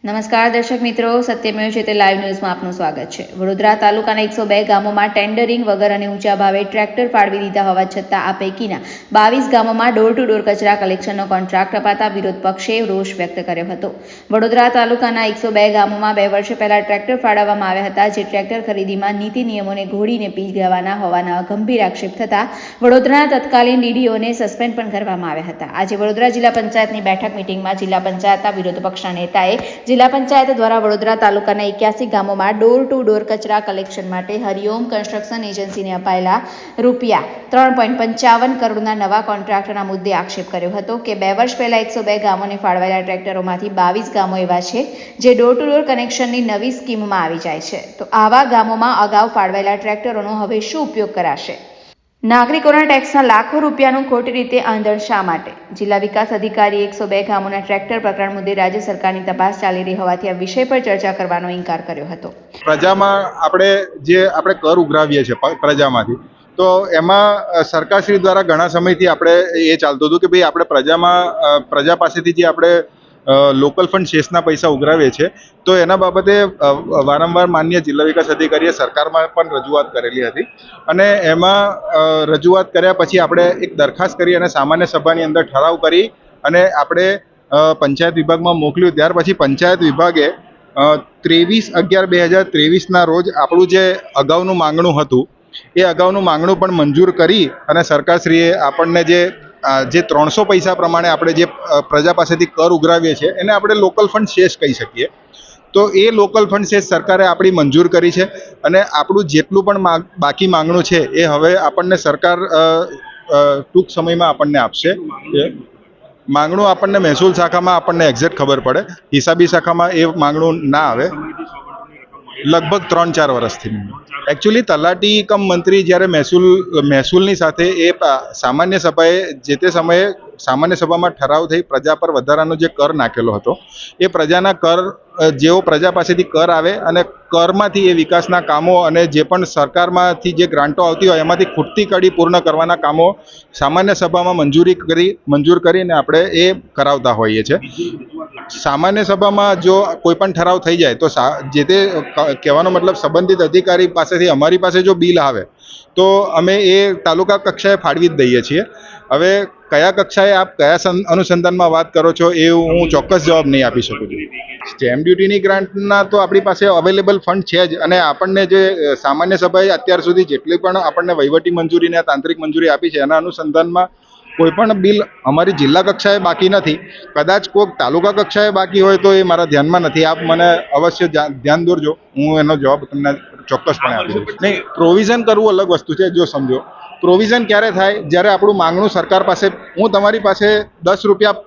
નમસ્કાર દર્શક મિત્રો, સત્યમેવ જયતે લાઈવ ન્યૂઝમાં આપનું સ્વાગત છે। વડોદરા તાલુકાના 102 ગામોમાં ટેન્ડરિંગ વગર અને ઊંચા ભાવે ટ્રેક્ટર ફાળવી દીધા હોવા છતાં આ પૈકીના 22 ગામોમાં ડોર ટુ ડોર કચરા કલેક્શનનો કોન્ટ્રાક્ટ અપાતા વિરોધ પક્ષે રોષ વ્યક્ત કર્યો હતો। વડોદરા તાલુકાના 102 ગામોમાં 2 વર્ષ પહેલા ટ્રેક્ટર ફાળવવામાં આવ્યા હતા, જે ટ્રેક્ટર ખરીદીમાં નીતિ નિયમોને ઘોડીને પી જવાના હોવાના ગંભીર આક્ષેપ થતા વડોદરાના તત્કાલીન ડીડીઓને સસ્પેન્ડ પણ કરવામાં આવ્યા હતા। આજે વડોદરા જિલ્લા પંચાયતની બેઠક મિટિંગમાં જિલ્લા પંચાયતના વિરોધ પક્ષના નેતાએ જિલ્લા પંચાયત દ્વારા વડોદરા તાલુકાના 81 ગામોમાં ડોર ટુ ડોર કચરા કલેક્શન માટે હરિઓમ કન્સ્ટ્રક્શન એજન્સીને અપાયેલા ₹3.55 કરોડના નવા કોન્ટ્રાક્ટના મુદ્દે આક્ષેપ કર્યો હતો કે 2 વર્ષ પહેલા 102 ગામોને ફાળવાયેલા ટ્રેક્ટરોમાંથી 22 ગામો એવા છે જે ડોર ટુ ડોર કનેક્શનની નવી સ્કીમમાં આવી જાય છે, તો આવા ગામોમાં અગાઉ ફાળવાયેલા ટ્રેક્ટરોનો હવે શું ઉપયોગ કરાશે? નાગરિકોના ટેક્સના લાખો રૂપિયાનું ખોટી રીતે આંધણ શા માટે? જિલ્લા વિકાસ અધિકારી 102 ગામોના ટ્રેક્ટર પ્રકરણ મુદ્દે રાજ્ય સરકારની તપાસ ચાલી રહી હોવાથી આ વિષય પર ચર્ચા કરવાનો ઇનકાર કર્યો હતો। પ્રજામાં આપણે કર ઉઘરાવીએ છીએ પ્રજામાંથી, તો એમાં સરકારશ્રી દ્વારા ઘણા સમયથી આપણે એ ચાલતું હતું કે ભાઈ આપણે પ્રજા પાસેથી જે આપણે લોકલ ફંડ શેષના પૈસા ઉઘરાવીએ છીએ, તો એના બાબતે વારંવાર માનનીય જિલ્લા વિકાસ અધિકારીએ સરકારમાં પણ રજૂઆત કરેલી હતી અને એમાં રજૂઆત કર્યા પછી આપણે એક દરખાસ્ત કરી અને સામાન્ય સભાની અંદર ઠરાવ કરી અને આપણે પંચાયત વિભાગમાં મોકલ્યું। ત્યાર પછી પંચાયત વિભાગે 23/11/2023ના રોજ આપણું જે અગાઉનું માંગણું હતું એ અગાઉનું માંગણું પણ મંજૂર કરી અને સરકારશ્રીએ આપણને જે 300 પૈસા પ્રમાણે આપણે જે પ્રજા પાસેથી કર ઉઘરાવીએ છીએ એને આપણે લોકલ ફંડ શેષ કહી શકીએ, તો એ લોકલ ફંડ શેષ સરકારે આપણી મંજૂર કરી છે અને આપણું જેટલું પણ બાકી માંગણું છે એ હવે આપણને સરકાર ટૂંક સમયમાં આપણને આપશે। માંગણું આપણને મહેસૂલ શાખામાં આપણને એક્ઝેક્ટ ખબર પડે, હિસાબી શાખામાં એ માંગણું ના આવે, લગભગ 3-4 વર્ષથી। એકચ્યુઅલી તલાટી કમ મંત્રી જ્યારે મહેસૂલની સાથે એ સામાન્ય સભાએ જે તે સમયે સામાન્ય સભામાં ઠરાવ થઈ પ્રજા પર વધારાનો જે કર નાખેલો હતો એ પ્રજાના કર જેવો પ્રજા પાસેથી કર આવે અને કરમાંથી એ વિકાસના કામો અને જે પણ સરકારમાંથી જે ગ્રાન્ટો આવતી હોય એમાંથી ખૂટતી કડી પૂર્ણ કરવાના કામો સામાન્ય સભામાં મંજૂર કરીને આપણે એ કરાવતા હોઈએ છીએ। સામાન્ય સભામાં જો કોઈ પણ ઠરાવ થઈ જાય તો જે તે કહેવાનો મતલબ સંબંધિત અધિકારી પાસેથી અમારી પાસે જો બિલ આવે તો અમે એ તાલુકા કક્ષાએ ફાળવી જ દઈએ છીએ। હવે કયા કક્ષાએ આપ કયા અનુસંધાનમાં વાત કરો છો એ હું ચોક્કસ જવાબ નહીં આપી શકું છું। સ્ટેમ્પ ડ્યુટીની ગ્રાન્ટના તો આપણી પાસે અવેલેબલ ફંડ છે જ અને આપણને જે સામાન્ય સભાએ અત્યાર સુધી જેટલી પણ આપણને વહીવટી મંજૂરી અને તાંત્રિક મંજૂરી આપી છે એના અનુસંધાનમાં કોઈ પણ બિલ અમારી જિલ્લા કક્ષાએ બાકી નથી। કદાચ કોઈક તાલુકા કક્ષાએ બાકી હોય તો એ મારા ધ્યાનમાં નથી, આપ મને અવશ્ય ધ્યાન દોરજો, હું એનો જવાબ તમને ચોક્કસપણે આપી દઈશ। નહીં, પ્રોવિઝન કરવું અલગ વસ્તુ છે। જો સમજો પ્રોવિઝન ક્યારે થાય, જ્યારે આપણું માંગણું સરકાર પાસે, હું તમારી પાસે 10 રૂપિયા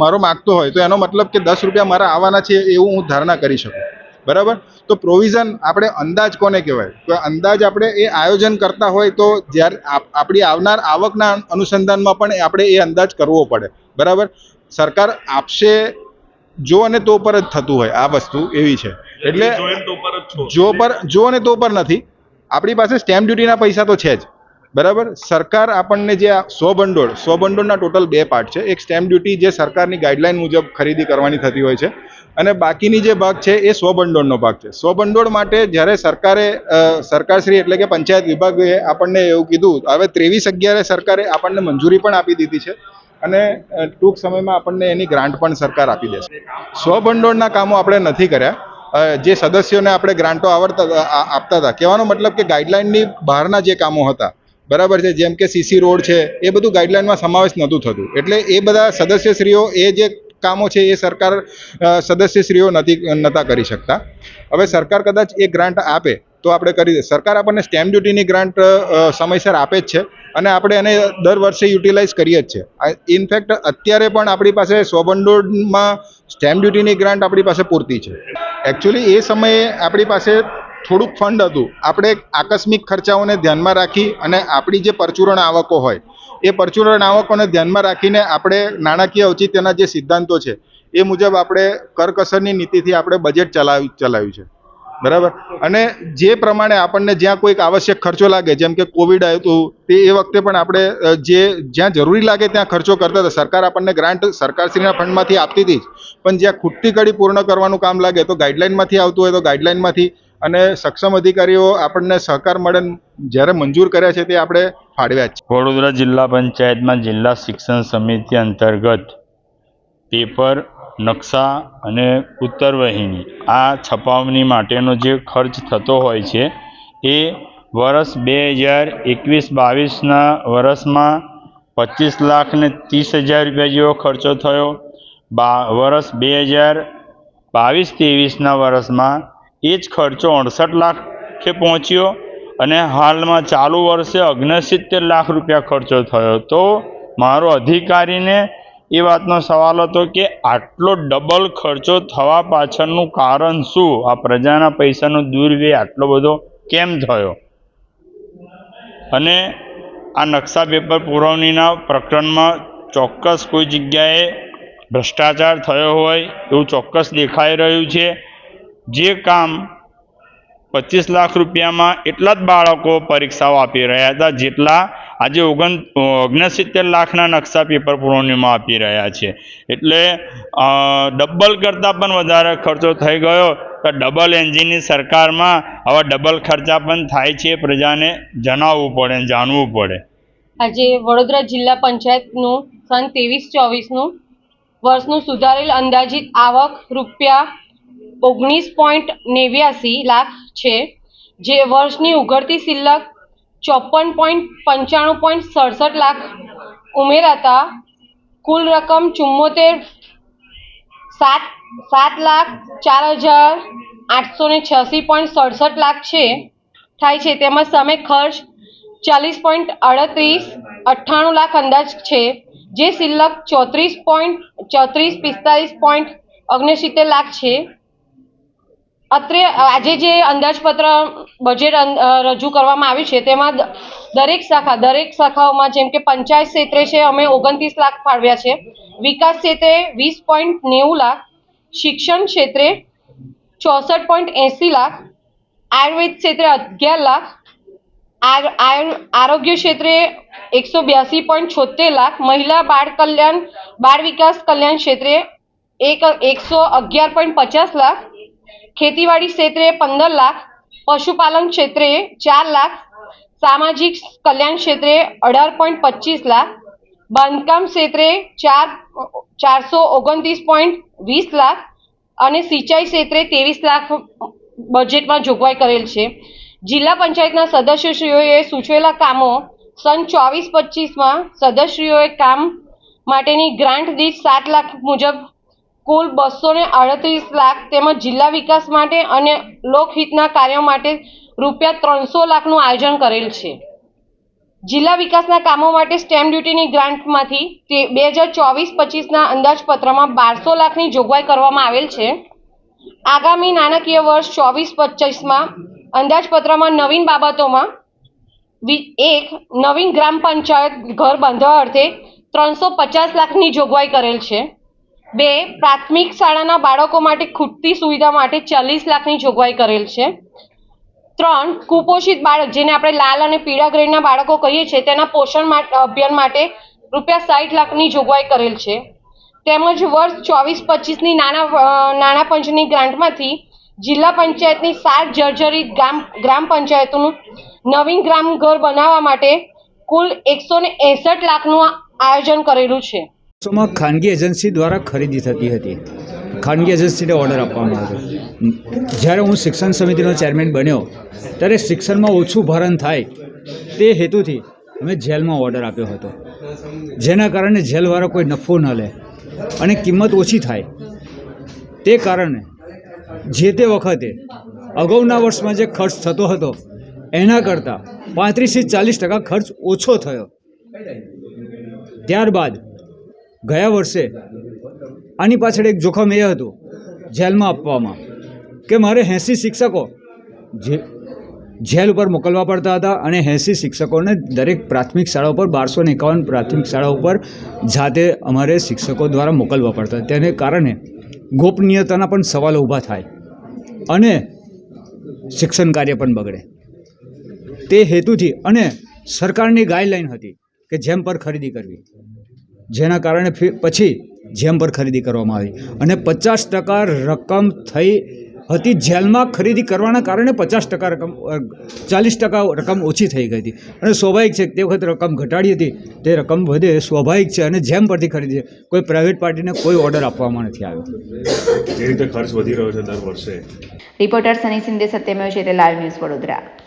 મારો માગતો હોય તો એનો મતલબ કે 10 રૂપિયા મારા આવવાના છે એવું હું ધારણા કરી શકું, બરાબર? તો પ્રોવિઝન આપણે અંદાજ કોને કહેવાય? તો અંદાજ આપણે એ આયોજન કરતા હોય તો જ્યારે આપણી આવનાર આવકના અનુસંધાનમાં પણ આપણે એ અંદાજ કરવો પડે, બરાબર? સરકાર આપશે જો અને તો પર જ થતું હોય આ વસ્તુ એવી છે, એટલે જો અને તો પર નથી। આપણી પાસે સ્ટેમ્પ ડ્યુટીના પૈસા તો છે જ, બરાબર? સરકાર આપણને જે 100 ભંડોળના ટોટલ 2 પાર્ટ છે। એક સ્ટેમ્પ ડ્યુટી જે સરકારની ગાઈડલાઈન મુજબ ખરીદી કરવાની થતી હોય છે અને બાકીની જે ભાગ છે એ 100 ભંડોળનો ભાગ છે। 100 ભંડોળ માટે જ્યારે સરકારશ્રી એટલે કે પંચાયત વિભાગે આપણને એવું કીધું, હવે 23/11 સરકારે આપણને મંજૂરી પણ આપી દીધી છે અને ટૂંક સમયમાં આપણને એની ગ્રાન્ટ પણ સરકાર આપી દેશે। 100 ભંડોળના કામો આપણે નથી કર્યા, જે સદસ્યોને આપણે ગ્રાન્ટો આપતા હતા, કહેવાનો મતલબ કે ગાઈડલાઇનની બહારના જે કામો હતા, બરાબર છે, જેમ કે સીસી રોડ છે, એ બધું ગાઈડલાઇનમાં સમાવેશ નહોતું થતું, એટલે એ બધા સદસ્યશ્રીઓ એ જે કામો છે એ સરકાર સદસ્યશ્રીઓ નહોતા કરી શકતા। હવે સરકાર કદાચ એ ગ્રાન્ટ આપે તો આપણે કરી દે। સરકાર આપણને સ્ટેમ્પ ડ્યુટીની ગ્રાન્ટ સમયસર આપે જ છે અને આપણે એને દર વર્ષે યુટિલાઇઝ કરીએ જ છે। ઇનફેક્ટ અત્યારે પણ આપણી પાસે 100 ભંડોળમાં સ્ટેમ્પ ડ્યુટીની ગ્રાન્ટ આપણી પાસે પૂરતી છે। એકચ્યુઅલી એ સમયે આપણી પાસે થોડુંક ફંડ હતું, આપણે આકસ્મિક ખર્ચાઓને ધ્યાનમાં રાખી અને આપણી જે પરચુરણ આવકો હોય એ પરચુરણ આવકોને ધ્યાનમાં રાખીને આપણે નાણાકીય ઔચિત્યના જે સિદ્ધાંતો છે એ મુજબ આપણે કરકસરની નીતિથી આપણે બજેટ ચલાવ્યું છે। બરાબર. અને જે પ્રમાણે આપણને જ્યાં કોઈક આવશ્યક ખર્ચો લાગે, જેમ કે કોવિડ આવ્યું હતું, તે એ વખતે પણ આપણે જ્યાં જરૂરી લાગે ત્યાં ખર્ચો કરતા હતા. સરકાર આપણને ગ્રાન્ટ સરકારશ્રીના ફંડમાંથી આપતી હતી જ, પણ જ્યાં ખૂટતી કડી પૂર્ણ કરવાનું કામ લાગે તો ગાઈડલાઇનમાંથી આવતું હોય તો ગાઈડલાઇનમાંથી, અને સક્ષમ અધિકારીઓ આપણને સહકાર મળે જ્યારે મંજૂર કર્યા છે તે આપણે ફાળવ્યા જ છે. વડોદરા જિલ્લા પંચાયતમાં જિલ્લા શિક્ષણ સમિતિ અંતર્ગત પેપર, નકશા અને ઉત્તરવહિની આ છપાવણી માટેનો જે ખર્ચ થતો હોય છે એ વર્ષ 2021-22ના વર્ષમાં 25,30,000 રૂપિયા જેવો ખર્ચો થયો. વર્ષ 2022-23ના વર્ષમાં એ જ ખર્ચો 68 લાખે પહોંચ્યો અને હાલમાં ચાલુ વર્ષે 69 લાખ રૂપિયા ખર્ચો થયો. તો મારો અધિકારીને એ વાતનો સવાલ હતો કે આટલો ડબલ ખર્ચો થવા પાછળનું કારણ શું? આ પ્રજાના પૈસાનો દુર્વ્યય આટલો બધો કેમ થયો? અને આ નકશા પેપર પુરવણીના પ્રકરણમાં ચોક્કસ કોઈ જગ્યાએ ભ્રષ્ટાચાર થયો હોય એવું ચોક્કસ દેખાઈ રહ્યું છે. જે કામ 25 લાખ રૂપિયામાં એટલા જ બાળકો પરીક્ષાઓ આપી રહ્યા હતા જેટલા આજે 69 લાખના નકશા પેપર પુરવણીમાં આપી રહ્યા છે. એટલે ડબલ કરતાં પણ વધારે ખર્ચો થઈ ગયો. તો ડબલ એન્જિનની સરકારમાં આવા ડબલ ખર્ચા પણ થાય છે, પ્રજાને જણાવવું પડે, જાણવું પડે. આજે વડોદરા જિલ્લા પંચાયતનું સન 23-24નું વર્ષનું સુધારેલ અંદાજિત આવક રૂપિયા 19.89 લાખ છે, જે વર્ષની ઉઘડતી શિલ્લક 54.95.67 લાખ ઉમેરાતા કુલ રકમ 7,04,886.67 લાખ થાય છે. તેમાં સામે ખર્ચ 40.3898 લાખ અંદાજ છે, જે શિલ્લક 34.45.69 લાખ છે. અત્રે આજે જે અંદાજપત્ર બજેટ રજૂ કરવામાં આવ્યું છે તેમાં દરેક શાખાઓમાં જેમ કે પંચાયત ક્ષેત્રે છે અમે 29 લાખ ફાળવ્યા છે, વિકાસ ક્ષેત્રે 20.90 લાખ, શિક્ષણ ક્ષેત્રે 64.80 લાખ, આયુર્વેદ ક્ષેત્રે 11 લાખ, આરોગ્ય ક્ષેત્રે 182.76 લાખ, મહિલા બાળ વિકાસ કલ્યાણ ક્ષેત્રે 111.50 લાખ, ખેતીવાડી ક્ષેત્રે 15 લાખ, પશુપાલન ક્ષેત્રે 4 લાખ, સામાજિક કલ્યાણ ક્ષેત્રે 18.25 લાખ, બાંધકામ ક્ષેત્રે 429.20 લાખ અને સિંચાઈ ક્ષેત્રે 23 લાખ બજેટમાં જોગવાઈ કરેલ છે. જિલ્લા પંચાયતના સદસ્યશ્રીઓએ સૂચવેલા કામો સન 24-25માં સદસ્યશ્રીઓએ કામ માટેની ગ્રાન્ટ દીઠ 7 લાખ મુજબ કુલ 238 લાખ તેમજ જિલ્લા વિકાસ માટે અને લોકહિતના કાર્યો માટે રૂપિયા 300 લાખનું આયોજન કરેલ છે. જિલ્લા વિકાસના કામો માટે સ્ટેમ્પ ડ્યુટીની ગ્રાન્ટમાંથી 2024-25ના અંદાજપત્રમાં 1200 લાખની જોગવાઈ કરવામાં આવેલ છે. આગામી નાણાકીય વર્ષ 24-25માં અંદાજપત્રમાં નવીન બાબતોમાં 1. નવીન ગ્રામ પંચાયત ઘર બાંધવા અર્થે 350 લાખની જોગવાઈ કરેલ છે. 2. પ્રાથમિક શાળાના બાળકો માટે ખૂટતી સુવિધા માટે 40 લાખની જોગવાઈ કરેલ છે. 3. કુપોષિત બાળક જેને આપણે લાલ અને પીળા ગ્રેડના બાળકો કહીએ છીએ તેના પોષણ અભિયાન માટે રૂપિયા 60 લાખની જોગવાઈ કરેલ છે. તેમજ વર્ષ 24-25ની નાણાં પંચની ગ્રાન્ટમાંથી જિલ્લા પંચાયતની 7 જર્જરિત ગ્રામ પંચાયતોનું નવીન ગ્રામ ઘર બનાવવા માટે કુલ 161 લાખનું આયોજન કરેલું છે. ખાનગી એજન્સી દ્વારા ખરીદી થતી હતી. ખાનગી એજન્સીને ઓર્ડર આપવામાં આવ્યો. જ્યારે હું શિક્ષણ સમિતિનો ચેરમેન બન્યો ત્યારે શિક્ષણમાં ઓછું ભારણ થાય તે હેતુથી અમે જેલમાં ઓર્ડર આપ્યો હતો, જેના કારણે જેલવાળા કોઈ નફો ન લે અને કિંમત ઓછી થાય. તે કારણે જે તે વખતે અગાઉના વર્ષમાં જે ખર્ચ થતો હતો એના કરતાં 35-40% ખર્ચ ઓછો થયો. ત્યારબાદ ગયા વર્ષે આની પાછળ એક જોખમ એ હતું જેલમાં આપવામાં કે મારે 80 શિક્ષકો જેલ ઉપર મોકલવા પડતા હતા અને 80 શિક્ષકોને દરેક પ્રાથમિક શાળાઓ પર 1251 પ્રાથમિક શાળાઓ પર જાતે અમારે શિક્ષકો દ્વારા મોકલવા પડતા. તેને કારણે ગોપનીયતાના પણ સવાલો ઊભા થાય અને શિક્ષણ કાર્ય પણ બગડે. તે હેતુથી અને સરકારની ગાઈડલાઈન હતી કે જેમ પર ખરીદી કરવી, જેના કારણે પછી જેમ પર ખરીદી કરવામાં આવી અને 50% રકમ થઈ હતી. જેલમાં ખરીદી કરવાના કારણે 50% રકમ 40% રકમ ઓછી થઈ ગઈ હતી અને સ્વાભાવિક છે તે વખત રકમ ઘટાડી હતી, તે રકમ વધે સ્વાભાવિક છે અને જેમ પરથી ખરીદી કોઈ પ્રાઇવેટ પાર્ટીને કોઈ ઓર્ડર આપવામાં નથી આવ્યો. જે રીતે ખર્ચ વધી રહ્યો છે દર વર્ષે. રિપોર્ટર સની સિંધે, સત્યમેવ જયતે, લાઈવ ન્યૂઝ વડોદરા.